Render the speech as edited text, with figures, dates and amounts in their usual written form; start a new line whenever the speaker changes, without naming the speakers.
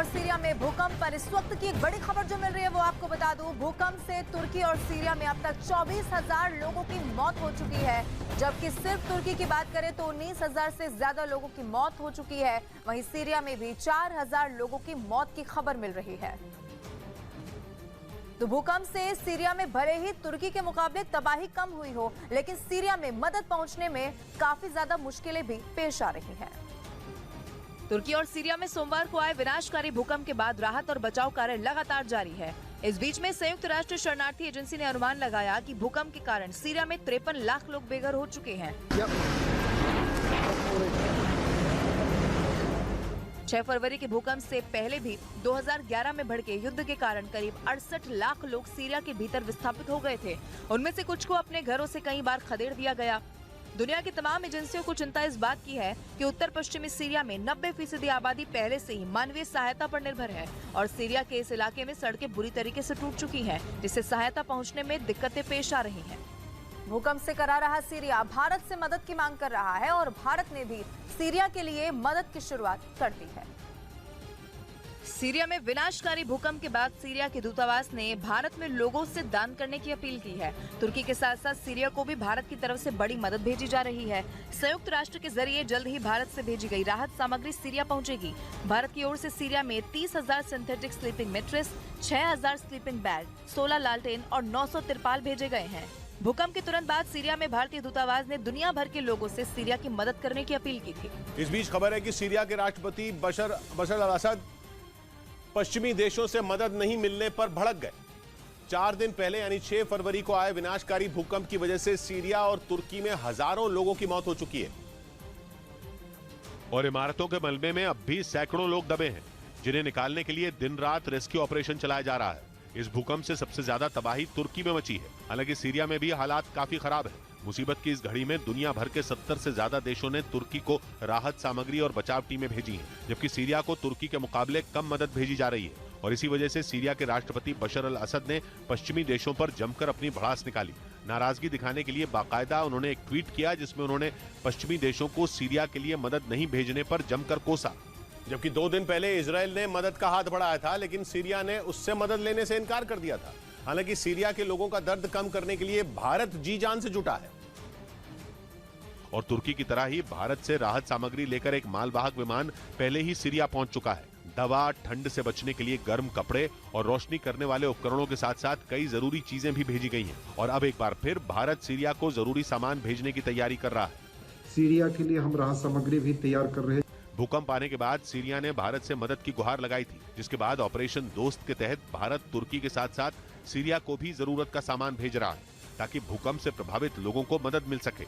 और सीरिया में भूकंप पर इस वक्त की एक बड़ी खबर जो मिल रही है वो आपको बता दूं। भूकंप से तुर्की और सीरिया में अब तक 24,000 लोगों की मौत हो चुकी है, जबकि सिर्फ तुर्की की बात करें तो 19,000 से ज्यादा लोगों की मौत हो चुकी है। वहीं सीरिया में भी 4,000 लोगों की मौत की खबर मिल रही है। तो भूकंप से सीरिया में भले ही तुर्की के मुकाबले तबाही कम हुई हो, लेकिन सीरिया में मदद पहुंचने में काफी ज्यादा मुश्किलें भी पेश आ रही हैं। तुर्की और सीरिया में सोमवार को आए विनाशकारी भूकंप के बाद राहत और बचाव कार्य लगातार जारी है। इस बीच में संयुक्त राष्ट्र शरणार्थी एजेंसी ने अनुमान लगाया कि भूकंप के कारण सीरिया में 53 लाख लोग बेघर हो चुके हैं। 6 फरवरी के भूकंप से पहले भी 2011 में भड़के युद्ध के कारण करीब 68 लाख लोग सीरिया के भीतर विस्थापित हो गए थे। उनमें से कुछ को अपने घरों से कई बार खदेड़ दिया गया। दुनिया की तमाम एजेंसियों को चिंता इस बात की है कि उत्तर पश्चिमी सीरिया में 90% आबादी पहले से ही मानवीय सहायता पर निर्भर है और सीरिया के इस इलाके में सड़कें बुरी तरीके से टूट चुकी हैं, जिससे सहायता पहुंचने में दिक्कतें पेश आ रही हैं। भूकंप से करा रहा सीरिया भारत से मदद की मांग कर रहा है और भारत ने भी सीरिया के लिए मदद की शुरुआत कर दी है। सीरिया में विनाशकारी भूकंप के बाद सीरिया के दूतावास ने भारत में लोगों से दान करने की अपील की है। तुर्की के साथ साथ सीरिया को भी भारत की तरफ से बड़ी मदद भेजी जा रही है। संयुक्त राष्ट्र के जरिए जल्द ही भारत से भेजी गई राहत सामग्री सीरिया पहुंचेगी। भारत की ओर से सीरिया में 30,000 synthetic sleeping mattress, 6,000 sleeping bag, 16 लालटेन और 900 तिरपाल भेजे गए हैं। भूकंप के तुरंत बाद सीरिया में भारतीय दूतावास ने दुनिया भर के लोगों से सीरिया की मदद करने की अपील की थी।
इस बीच खबर है कि सीरिया के राष्ट्रपति बशर अल-असद पश्चिमी देशों से मदद नहीं मिलने पर भड़क गए। 4 दिन पहले यानी 6 फरवरी को आए विनाशकारी भूकंप की वजह से सीरिया और तुर्की में हजारों लोगों की मौत हो चुकी है और इमारतों के मलबे में अब भी सैकड़ों लोग दबे हैं, जिन्हें निकालने के लिए दिन रात रेस्क्यू ऑपरेशन चलाया जा रहा है। इस भूकंप से सबसे ज्यादा तबाही तुर्की में मची है। हालांकि सीरिया में भी हालात काफी खराब है। मुसीबत की इस घड़ी में दुनिया भर के 70 से ज्यादा देशों ने तुर्की को राहत सामग्री और बचाव टीमें भेजी हैं, जबकि सीरिया को तुर्की के मुकाबले कम मदद भेजी जा रही है। और इसी वजह से सीरिया के राष्ट्रपति बशर अल असद ने पश्चिमी देशों पर जमकर अपनी भड़ास निकाली। नाराजगी दिखाने के लिए बाकायदा उन्होंने एक ट्वीट किया, जिसमें उन्होंने पश्चिमी देशों को सीरिया के लिए मदद नहीं भेजने पर जमकर कोसा। जबकि 2 दिन पहले इजरायल ने मदद का हाथ बढ़ाया था, लेकिन सीरिया ने उससे मदद लेने से इनकार कर दिया था। हालांकि सीरिया के लोगों का दर्द कम करने के लिए भारत जी जान से जुटा है और तुर्की की तरह ही भारत से राहत सामग्री लेकर एक मालवाहक विमान पहले ही सीरिया पहुंच चुका है। दवा, ठंड से बचने के लिए गर्म कपड़े और रोशनी करने वाले उपकरणों के साथ साथ कई जरूरी चीजें भी भेजी गई हैं। और अब एक बार फिर भारत सीरिया को जरूरी सामान भेजने की तैयारी कर रहा है।
सीरिया के लिए हम राहत सामग्री भी तैयार कर रहे हैं।
भूकंप आने के बाद सीरिया ने भारत से मदद की गुहार लगाई थी, जिसके बाद ऑपरेशन दोस्त के तहत भारत तुर्की के साथ साथ सीरिया को भी जरूरत का सामान भेज रहा है, ताकि भूकंप से प्रभावित लोगों को मदद मिल सके।